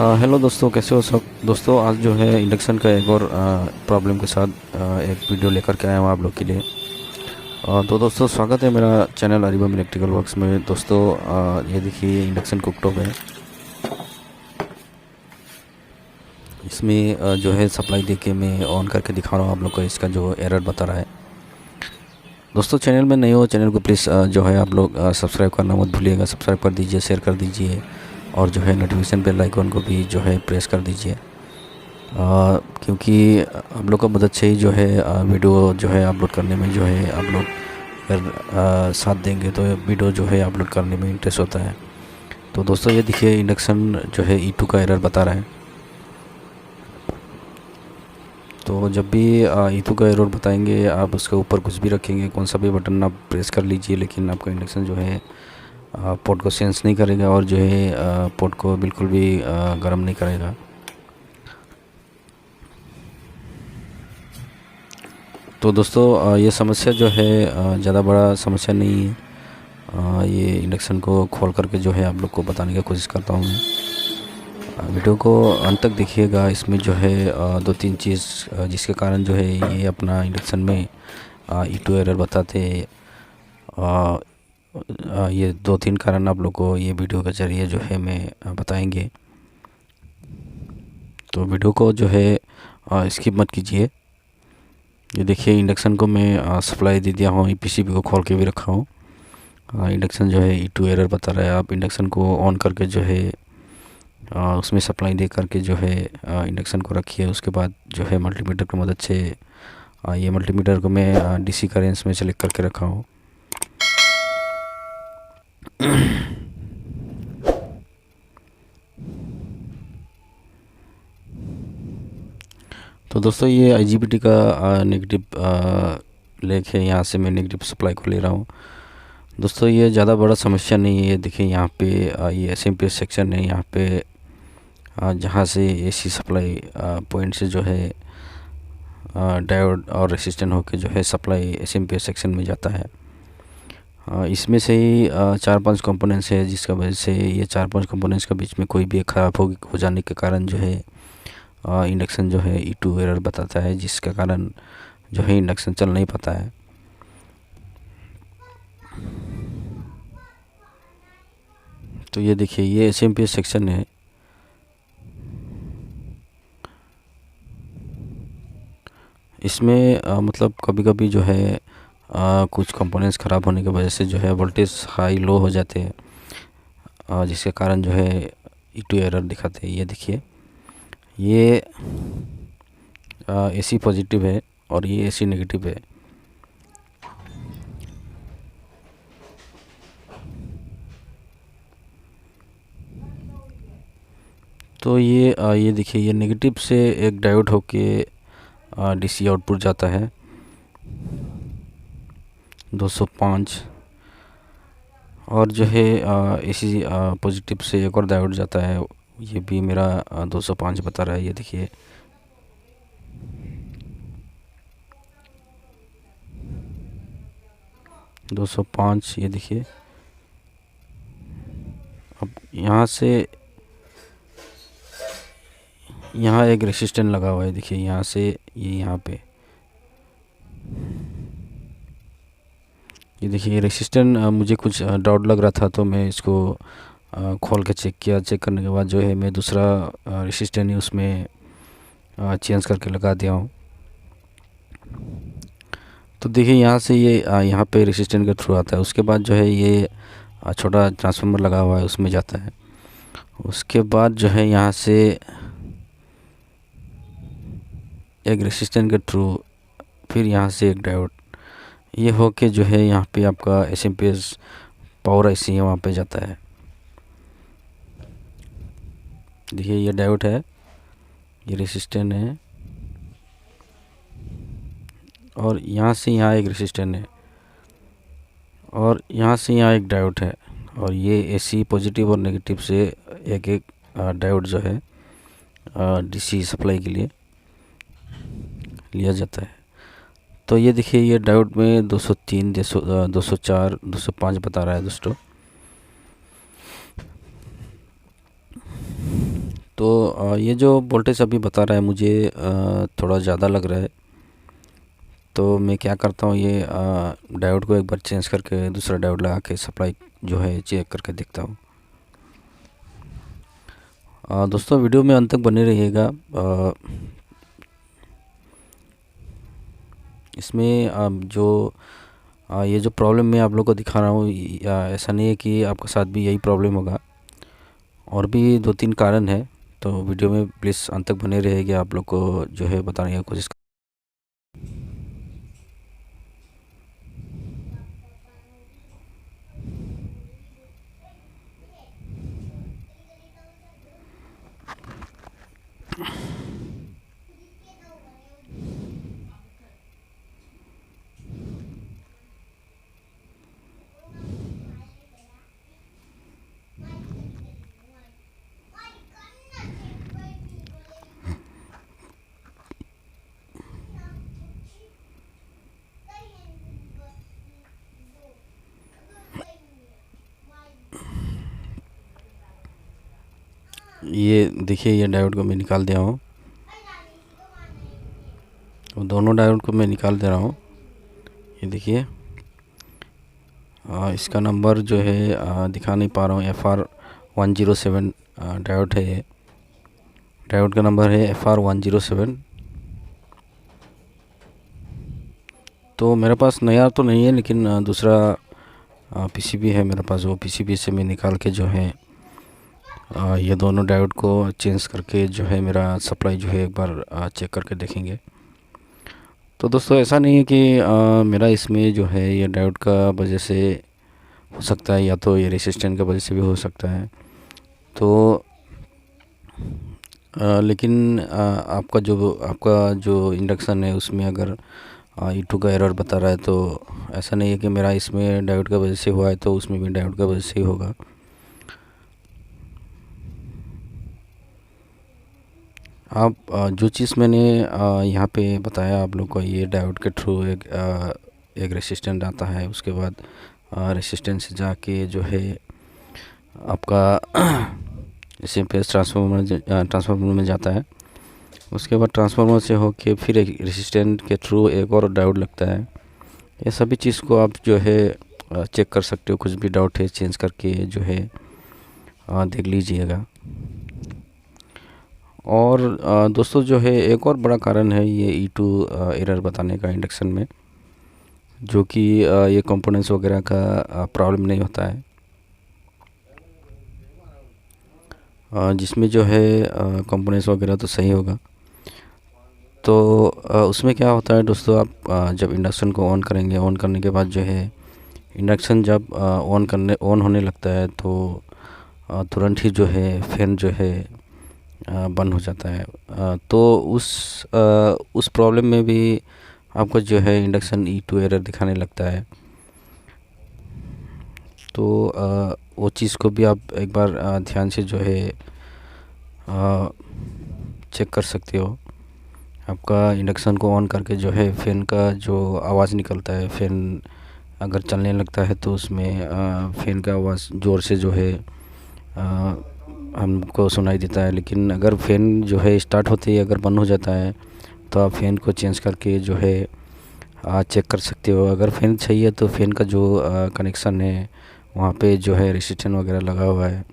Hello दोस्तों, कैसे हो सब दोस्तों। आज जो है इंडक्शन का एक और प्रॉब्लम के साथ एक वीडियो लेकर के आया हूँ आप लोग के लिए। तो दोस्तों, स्वागत है मेरा चैनल अरिबम इलेक्ट्रिकल वर्क्स में। दोस्तों, ये देखिए इंडक्शन कुकटॉप है। इसमें जो है सप्लाई दे के मैं ऑन करके दिखा रहा हूँ आप लोग को। इसका जो एरर बता रहा है। दोस्तों, चैनल में नए हो, चैनल को प्लीज़ जो है आप लोग सब्सक्राइब करना मत भूलिएगा। सब्सक्राइब कर दीजिए, शेयर कर दीजिए और जो है नोटिफिकेशन बेल आइकन को भी जो है प्रेस कर दीजिए। क्योंकि आप लोग का मदद से ही जो है वीडियो जो है अपलोड करने में जो है आप लोग अगर साथ देंगे तो वीडियो जो है अपलोड करने में इंटरेस्ट होता है। तो दोस्तों, ये देखिए इंडक्शन जो है E2 का एरर बता रहा है। तो जब भी E2 का एरर बताएंगे, आप उसके ऊपर कुछ भी रखेंगे, कौन सा भी बटन आप प्रेस कर लीजिए, लेकिन आपका इंडक्शन जो है पोर्ट को सेंस नहीं करेगा और जो है पोर्ट को बिल्कुल भी गर्म नहीं करेगा। तो दोस्तों, ये समस्या जो है ज़्यादा बड़ा समस्या नहीं है। ये इंडक्शन को खोल करके जो है आप लोग को बताने की कोशिश करता हूँ मैं। वीडियो को अंत तक देखिएगा। इसमें जो है दो तीन चीज़ जिसके कारण जो है ये अपना इंडक्शन में E2 एरर बताते हैं। ये दो तीन कारण आप लोग को ये वीडियो के ज़रिए जो है मैं बताएंगे। तो वीडियो को जो है स्किप मत कीजिए। ये देखिए इंडक्शन को मैं सप्लाई दे दिया हूँ, PCB को खोल के भी रखा हूँ। इंडक्शन जो है E2 एरर बता रहा है। आप इंडक्शन को ऑन करके जो है उसमें सप्लाई दे करके जो है इंडक्शन को रखिए। उसके बाद जो है मल्टीमीटर की मदद से ये मल्टीमीटर को मैं DC करेंस में सेलेक्ट करके रखा हूँ। तो दोस्तों, ये IGBT का नेगेटिव लेग है। यहाँ से मैं नेगेटिव सप्लाई को ले रहा हूँ। दोस्तों, ये ज़्यादा बड़ा समस्या नहीं है। देखिए यहाँ पे ये SMPS सेक्शन है। यहाँ पे जहाँ से AC सप्लाई पॉइंट से जो है डायोड और रेसिस्टेंट होके जो है सप्लाई SMPS सेक्शन में जाता है। इसमें से ही 4-5 कंपोनेंट्स है, जिसका वजह से ये 4-5 कंपोनेंट्स के बीच में कोई भी ख़राब हो जाने के कारण जो है इंडक्शन जो है E2 एरर बताता है, जिसके कारण जो है इंडक्शन चल नहीं पाता है। तो ये देखिए ये SMPS सेक्शन है। इसमें मतलब कभी कभी जो है कुछ कंपोनेंट्स ख़राब होने की वजह से जो है वोल्टेज हाई लो हो जाते हैं, जिसके कारण जो है E2 एरर दिखाते हैं। ये देखिए ये AC पॉजिटिव है और ये AC नेगेटिव है। तो ये देखिए ये नेगेटिव से एक डायोड होके DC आउटपुट जाता है 205 और जो है AC पॉजिटिव से एक और डायोड जाता है। ये भी मेरा 205 बता रहा है। ये देखिए दो सौ पाँच। ये देखिए अब यहाँ से यहाँ एक रेसिस्टेंट लगा हुआ है। देखिए यहाँ से ये यहाँ पे ये देखिए रेसिस्टेंट मुझे कुछ डाउट लग रहा था, तो मैं इसको खोल के चेक किया। चेक करने के बाद जो है मैं दूसरा रेसिस्टेंट ही उसमें चेंज करके लगा दिया हूँ। तो देखिए यहाँ से ये यहाँ पे रेसिस्टेंट के थ्रू आता है। उसके बाद जो है ये छोटा ट्रांसफार्मर लगा हुआ है, उसमें जाता है। उसके बाद जो है यहाँ से एक रेसिस्टेंट के थ्रू फिर यहाँ से एक डायोड, ये हो के जो है यहाँ पे आपका SMPS पावर IC है, वहाँ पे जाता है। देखिए ये डायोड है, ये रेसिस्टेंट है और यहाँ से यहाँ एक रेसिस्टेंट है और यहाँ से यहाँ एक डायोड है और ये AC पॉजिटिव और नेगेटिव से एक एक डायोड जो है DC सप्लाई के लिए लिया जाता है। तो ये देखिए ये डायोड में 203, 204, 205 बता रहा है दोस्तों। तो ये जो वोल्टेज अभी बता रहा है मुझे थोड़ा ज़्यादा लग रहा है। तो मैं क्या करता हूँ, ये डायोड को एक बार चेंज करके दूसरा डायोड लगा के सप्लाई जो है चेक करके देखता हूँ। दोस्तों वीडियो में अंत तक बने रहिएगा। इसमें जो ये जो प्रॉब्लम मैं आप लोग को दिखा रहा हूँ, ऐसा नहीं है कि आपके साथ भी यही प्रॉब्लम होगा, और भी 2-3 कारण है। तो वीडियो में प्लीज़ अंत तक बने रहिएगा, आप लोग को जो है बताने की कोशिश। ये देखिए, ये डायोड को मैं निकाल दिया हूँ, दोनों डायोड को मैं निकाल दे रहा हूँ। ये देखिए, इसका नंबर जो है दिखा नहीं पा रहा हूँ। FR107 डायोड है ये। डायोड का नंबर है FR107। तो मेरे पास नया तो नहीं है, लेकिन दूसरा PCB है मेरे पास। वो PCB से मैं निकाल के जो है ये दोनों डायोड को चेंज करके जो है मेरा सप्लाई जो है एक बार चेक करके देखेंगे। तो दोस्तों ऐसा नहीं है कि मेरा इसमें जो है ये डायोड का वजह से हो सकता है, या तो ये रेसिस्टेंट की वजह से भी हो सकता है। तो लेकिन आपका जो इंडक्शन है उसमें अगर E2 का एरर बता रहा है, तो ऐसा नहीं है कि मेरा इसमें डायोड का वजह से हुआ है तो उसमें भी डायोड का वजह से ही होगा। आप जो चीज़ मैंने यहाँ पे बताया आप लोग को, ये डायोड के थ्रू एक रेसिस्टेंट आता है, उसके बाद रेसिस्टेंस से जाके जो है आपका एसएमपीएस ट्रांसफार्मर में जाता है। उसके बाद ट्रांसफार्मर से होके फिर एक रेसिस्टेंट के थ्रू एक और डायोड लगता है। ये सभी चीज़ को आप जो है चेक कर सकते हो। कुछ भी डाउट है चेंज करके जो है देख लीजिएगा। और दोस्तों जो है एक और बड़ा कारण है ये E2 एरर बताने का इंडक्शन में, जो कि ये कंपोनेंट्स वगैरह का प्रॉब्लम नहीं होता है। जिसमें जो है कंपोनेंट्स वगैरह तो सही होगा। तो उसमें क्या होता है दोस्तों, आप जब इंडक्शन को ऑन करेंगे, ऑन करने के बाद जो है इंडक्शन जब ऑन होने लगता है तो तुरंत ही जो है फैन जो है बंद हो जाता है। तो उस प्रॉब्लम में भी आपको जो है इंडक्शन E2 एरर दिखाने लगता है। तो वो चीज़ को भी आप एक बार ध्यान से जो है चेक कर सकते हो। आपका इंडक्शन को ऑन करके जो है फ़ैन का जो आवाज़ निकलता है, फ़ैन अगर चलने लगता है तो उसमें फ़ैन का आवाज़ ज़ोर से जो है हमको सुनाई देता है। लेकिन अगर फ़ैन जो है स्टार्ट होते ही अगर बंद हो जाता है तो आप फ़ैन को चेंज करके जो है चेक कर सकते हो। अगर फ़ैन सही है तो फ़ैन का जो कनेक्शन है वहाँ पे जो है रेसिस्टेंस वगैरह लगा हुआ है,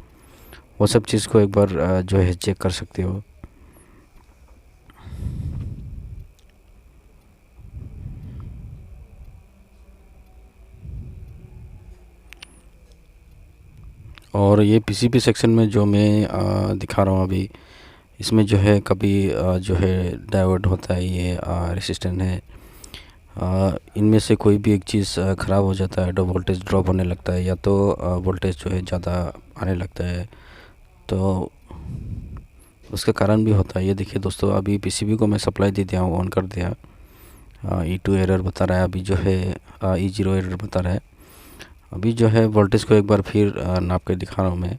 वो सब चीज़ को एक बार जो है चेक कर सकते हो। और ये PCB सेक्शन में जो मैं दिखा रहा हूँ अभी, इसमें जो है कभी जो है डायोड होता है, ये रेसिस्टेंट है, इनमें से कोई भी एक चीज़ ख़राब हो जाता है तो वोल्टेज ड्रॉप होने लगता है, या तो वोल्टेज जो है ज़्यादा आने लगता है। तो उसका कारण भी होता है। ये देखिए दोस्तों, अभी PCB को मैं सप्लाई दे दिया हूँ, ऑन कर दिया, E2 एरर बता रहा है, अभी जो है E0 एरर बता रहा है। अभी जो है वोल्टेज को एक बार फिर नाप के दिखा रहा हूँ मैं।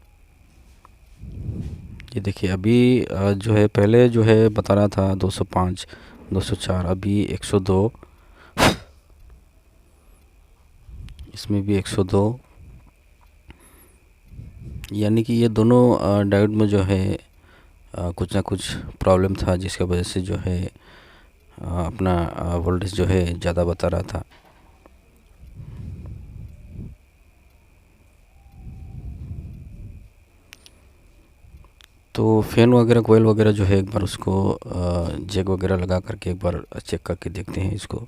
ये देखिए, अभी जो है पहले जो है बता रहा था 205, 204, अभी 102, इसमें भी 102। यानी कि ये दोनों डायोड में जो है कुछ ना कुछ प्रॉब्लम था जिसकी वजह से जो है अपना वोल्टेज जो है ज़्यादा बता रहा था। तो फ़ैन वगैरह कोयल वगैरह जो है एक बार उसको जैक वगैरह लगा करके एक बार चेक करके देखते हैं इसको।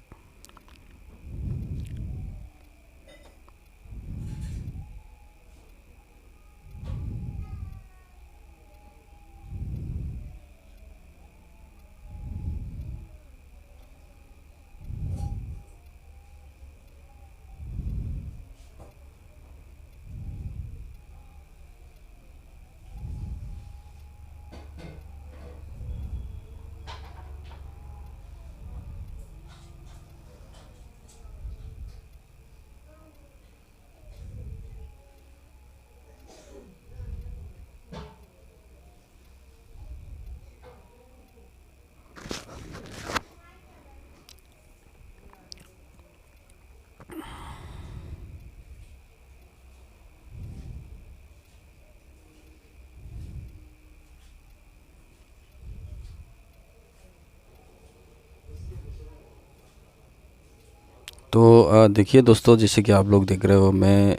तो देखिए दोस्तों, जैसे कि आप लोग देख रहे हो, मैं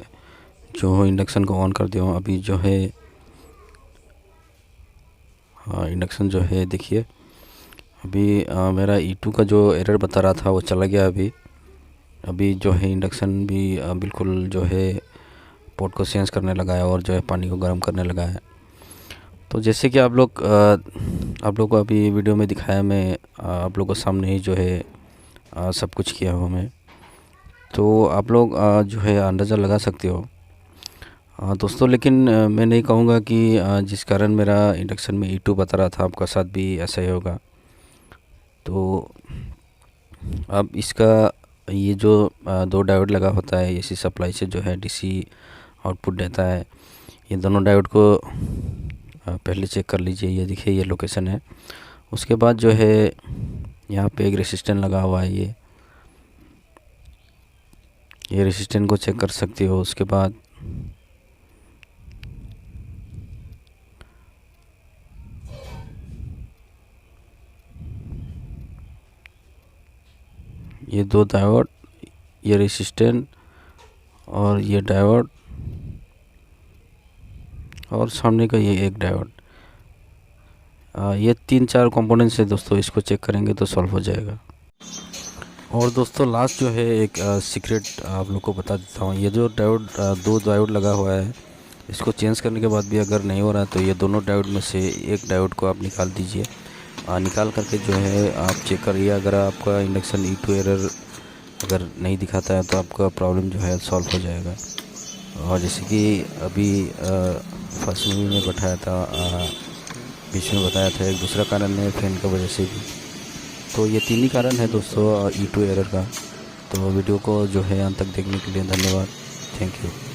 जो इंडक्शन को ऑन कर दिया हूँ अभी जो है। हाँ, इंडक्शन जो है देखिए अभी मेरा E2 का जो एरर बता रहा था वो चला गया अभी। अभी जो है इंडक्शन भी बिल्कुल जो है पोर्ट को चेंज करने लगा है और जो है पानी को गर्म करने लगा है। तो जैसे कि आप लोग को अभी वीडियो में दिखाया, मैं आप लोगों के सामने ही जो है सब कुछ किया हुआ मैं। तो आप लोग जो है अंदाज़ा लगा सकते हो दोस्तों। लेकिन मैं नहीं कहूँगा कि जिस कारण मेरा इंडक्शन में E2 बता रहा था आपका साथ भी ऐसा ही होगा। तो अब इसका ये जो दो डायोड लगा होता है एसी सप्लाई से जो है डीसी आउटपुट देता है, ये दोनों डायोड को पहले चेक कर लीजिए। ये देखिए ये लोकेशन है। उसके बाद जो है यहाँ पे एक रेसिस्टेंट लगा हुआ है, ये रेसिस्टेंट को चेक कर सकते हो। उसके बाद ये दो डायोड, ये रेसिस्टेंट और ये डायोड और सामने का ये एक डायोड, ये 3-4 कंपोनेंट्स है दोस्तों। इसको चेक करेंगे तो सॉल्व हो जाएगा। और दोस्तों लास्ट जो है एक सीक्रेट आप लोग को बता देता हूँ। ये जो डायोड दो डायोड लगा हुआ है, इसको चेंज करने के बाद भी अगर नहीं हो रहा है तो ये दोनों डायोड में से एक डायोड को आप निकाल दीजिए। निकाल करके जो है आप चेक करिए। अगर आपका इंडक्शन E2 एरर अगर नहीं दिखाता है तो आपका प्रॉब्लम जो है सॉल्व हो जाएगा। और जैसे कि अभी फर्स्ट में भी मैं बताया था, बीच में बताया था, एक दूसरा कारण है फैन की वजह से भी। तो ये 3 ही कारण है दोस्तों E2 एरर का। तो वीडियो को जो है अंत तक देखने के लिए धन्यवाद। Thank you.